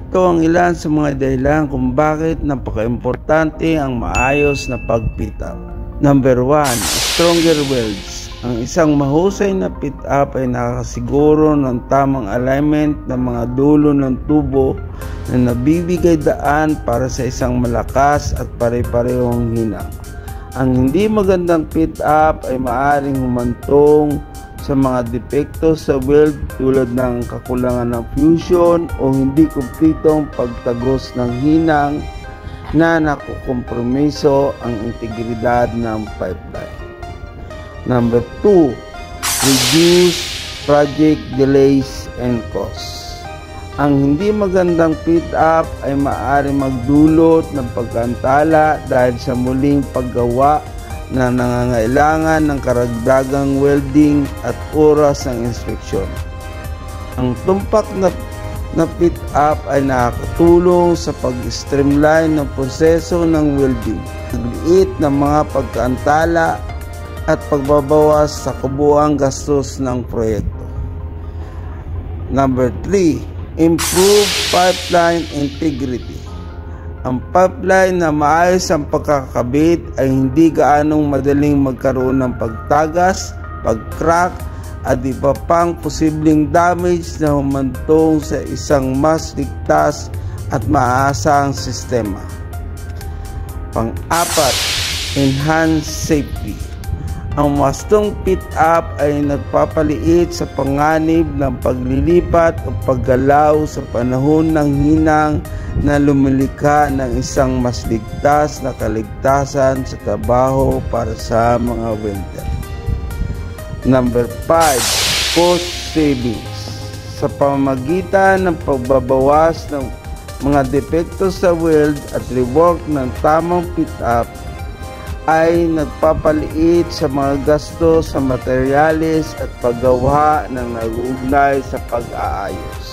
Ito ang ilan sa mga dahilan kung bakit napaka-importante ang maayos na pag-pit up. Number 1, stronger welds. Ang isang mahusay na pit up ay nakakasiguro ng tamang alignment ng mga dulo ng tubo na nabibigay daan para sa isang malakas at pare-parehong hinang. Ang hindi magandang pit up ay maaaring humantong sa mga depekto sa weld tulad ng kakulangan ng fusion o hindi kumpletong pagtagos ng hinang na nakukompromiso ang integridad ng pipeline. Number 2, reduce project delays and costs. Ang hindi magandang pit up ay maaaring magdulot ng pagkaantala dahil sa muling paggawa na nangangailangan ng karagdagang welding at oras ng inspeksyon. Ang tumpak na pit up ay nakakatulong sa pag-streamline ng proseso ng welding, pagliit ng mga pagkaantala at pagbabawas sa kabuuang gastos ng proyekto. Number 3, improve pipeline integrity. Ang pipeline na maayos ang pagkakabit ay hindi gaanong madaling magkaroon ng pagtagas, pag-crack at iba pang posibleng damage na humantong sa isang mas ligtas at maaasahang sistema. Pang-apat, enhance safety. Ang wastong pit up ay nagpapaliit sa panganib ng paglilipat o paggalaw sa panahon ng hinang na lumilikha ng isang mas ligtas na kaligtasan sa trabaho para sa mga welder. Number 5, cost savings. Sa pamamagitan ng pagbabawas ng mga depekto sa weld at rework ng tamang pit up, ay nagpapaliit sa mga gasto sa materyales at paggawa ng nag-uugnay sa pag-aayos.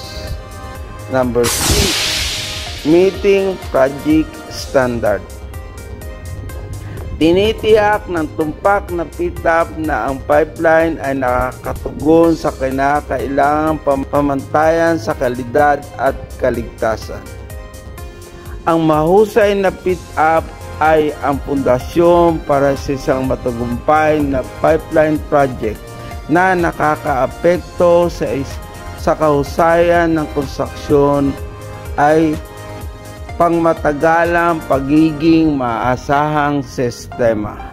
Number 6, meeting project standard. Tinitiyak ng tumpak na pit up na ang pipeline ay nakakatugon sa kinakailangang pamantayan sa kalidad at kaligtasan. Ang mahusay na pit up ay ang pundasyon para sa isang matagumpay na pipeline project na nakakaapekto sa kahusayan ng konstruksyon ay pangmatagalang pagiging maasahang sistema.